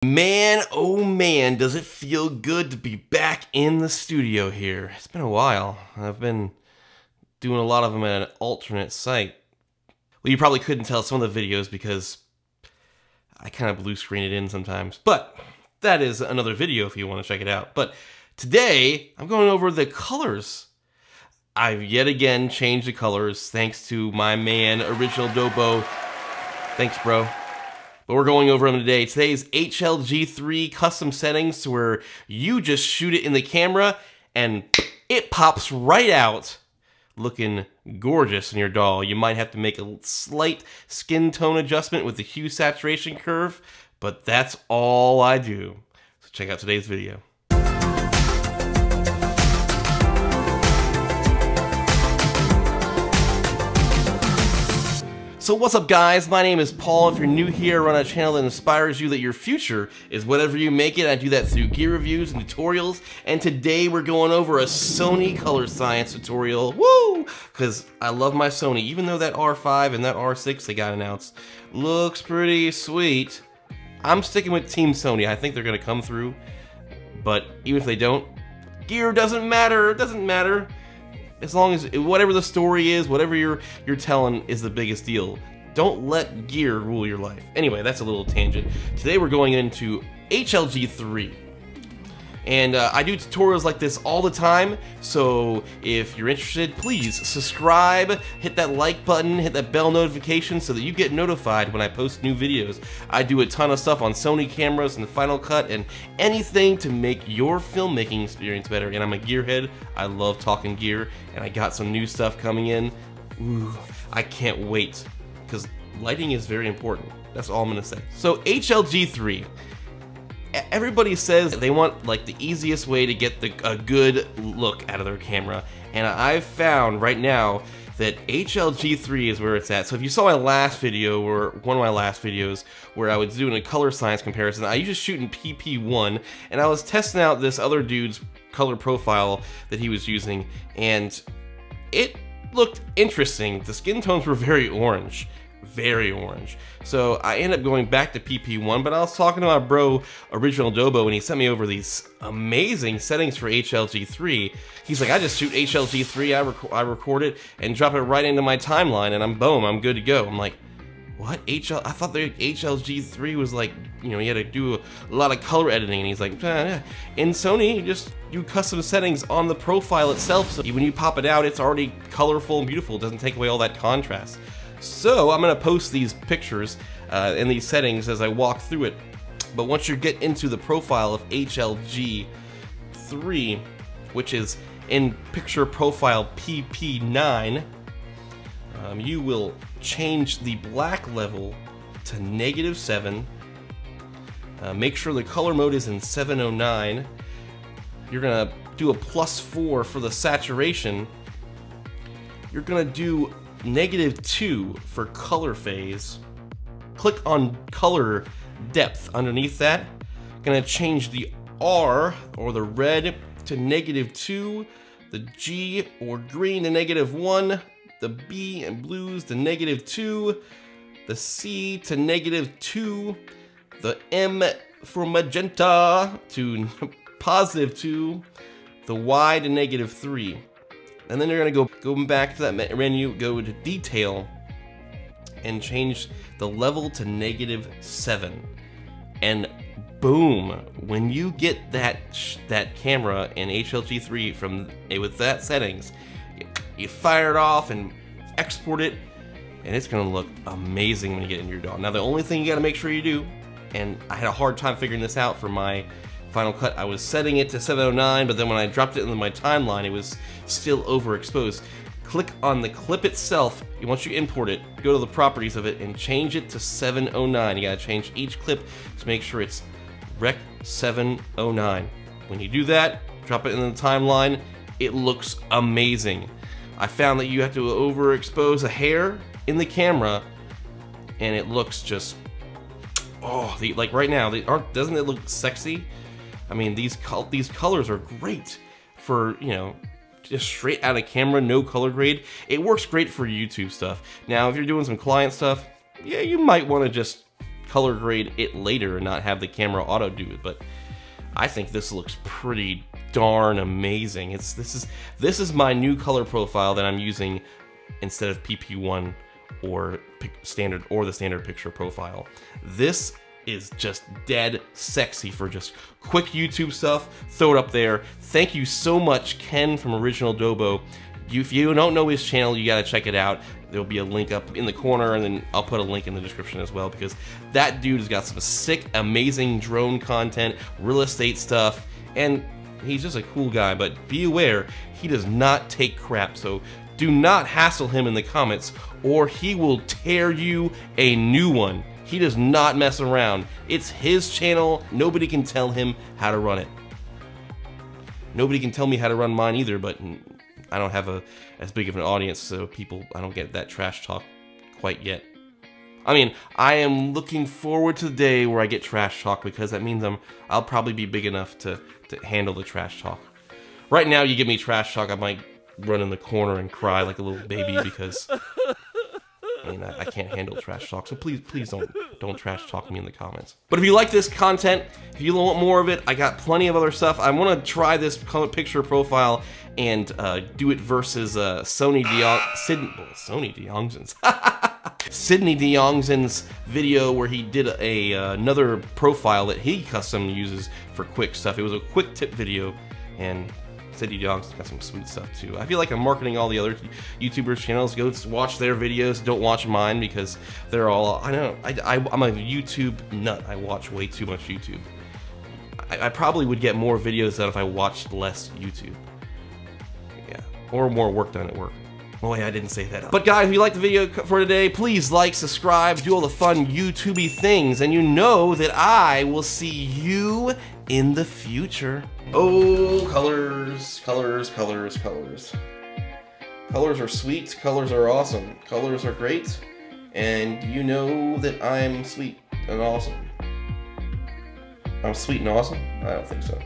Man, oh man, does it feel good to be back in the studio here. It's been a while. I've been doing a lot of them at an alternate site. Well, you probably couldn't tell some of the videos because I kind of blue screen it in sometimes. But that is another video if you want to check it out. But today, I'm going over the colors. I've yet again changed the colors thanks to my man, Original Dobo. Thanks, bro. But we're going over them today. Today's HLG3 custom settings to where you just shoot it in the camera and it pops right out looking gorgeous in your doll. You might have to make a slight skin tone adjustment with the hue saturation curve, but that's all I do. So check out today's video. So what's up guys, my name is Paul. If you're new here, I run a channel that inspires you that your future is whatever you make it. I do that through gear reviews and tutorials, and today we're going over a Sony color science tutorial. Woo! Because I love my Sony, even though that R5 and that R6 they got announced looks pretty sweet. I'm sticking with Team Sony. I think they're gonna come through, but even if they don't, gear doesn't matter, it doesn't matter. As long as whatever the story is, whatever you're telling is the biggest deal. Don't let gear rule your life. Anyway, that's a little tangent. Today we're going into HLG3. And I do tutorials like this all the time, so if you're interested, please subscribe, hit that like button, hit that bell notification so that you get notified when I post new videos. I do a ton of stuff on Sony cameras and Final Cut and anything to make your filmmaking experience better. And I'm a gearhead. I love talking gear, and I got some new stuff coming in. Ooh, I can't wait, because lighting is very important. That's all I'm gonna say. So HLG3. Everybody says they want like the easiest way to get a good look out of their camera, and I've found right now that HLG3 is where it's at. So if you saw my last video, or one of my last videos, where I was doing a color science comparison, I used to shoot in PP1, and I was testing out this other dude's color profile that he was using, and it looked interesting. The skin tones were very orange. Very orange. So I ended up going back to PP1, but I was talking to my bro Original Dobo, and he sent me over these amazing settings for HLG3. He's like, I just shoot HLG3, I record it and drop it right into my timeline, and I'm good to go. I'm like, what? I thought the HLG3 was like, you know, you had to do a lot of color editing, and he's like, in Sony, you just do custom settings on the profile itself, so when you pop it out, it's already colorful and beautiful. It doesn't take away all that contrast. So I'm going to post these pictures and these settings as I walk through it. But once you get into the profile of HLG3, which is in picture profile PP9, you will change the black level to -7. Make sure the color mode is in 709. You're going to do a +4 for the saturation. You're going to do -2 for color phase. Click on color depth underneath that. Gonna change the R or the red to -2, the G or green to -1, the B and blues to -2, the C to -2, the M for magenta to +2, the Y to -3. And then you're gonna go back to that menu, go to detail, and change the level to -7. And boom, when you get that camera in HLG3 with that settings, you fire it off and export it, and it's gonna look amazing when you get in your DAW. Now the only thing you gotta make sure you do, and I had a hard time figuring this out for my Final Cut, I was setting it to 709, but then when I dropped it into my timeline, it was still overexposed. Click on the clip itself. Once you import it, go to the properties of it and change it to 709. You gotta change each clip to make sure it's Rec 709. When you do that, drop it in the timeline, it looks amazing. I found that you have to overexpose a hair in the camera, and it looks just, oh, like right now, doesn't it look sexy? I mean, these colors are great for, you know, just straight out of camera, no color grade. It works great for YouTube stuff. Now, if you're doing some client stuff, yeah, you might want to just color grade it later and not have the camera auto do it, but I think this looks pretty darn amazing. This is my new color profile that I'm using instead of PP1 or the standard picture profile. This is just dead sexy for just quick YouTube stuff. Throw it up there. Thank you so much, Ken from Original Dobo. If you don't know his channel, you gotta check it out. There'll be a link up in the corner, and then I'll put a link in the description as well, because that dude has got some sick, amazing drone content, real estate stuff, and he's just a cool guy. But be aware, he does not take crap, so do not hassle him in the comments, or he will tear you a new one. He does not mess around. It's his channel. Nobody can tell him how to run it. Nobody can tell me how to run mine either, but I don't have as big of an audience, so I don't get that trash talk quite yet. I mean, I am looking forward to the day where I get trash talk, because that means I'll probably be big enough to handle the trash talk. Right now, you give me trash talk, I might run in the corner and cry like a little baby, because I mean, I can't handle trash talk, so please don't trash talk me in the comments. But if you like this content, if you want more of it, I got plenty of other stuff. I want to try this color picture profile and do it versus Sidney DeYoungzen's video, where he did another profile that he custom uses for quick stuff. It was a quick tip video, and Sidney DeYoungzen's got some sweet stuff too. I feel like I'm marketing all the other YouTubers' channels. Go watch their videos. Don't watch mine, because they're all, I know, I'm a YouTube nut. I watch way too much YouTube. I probably would get more videos out if I watched less YouTube. Yeah, or more work done at work. Oh yeah, I didn't say that. But guys, if you liked the video for today, please like, subscribe, do all the fun YouTubey things, and you know that I will see you in the future. Oh, colors, colors, colors, colors. Colors are sweet, colors are awesome, colors are great, and you know that I'm sweet and awesome. I'm sweet and awesome? I don't think so.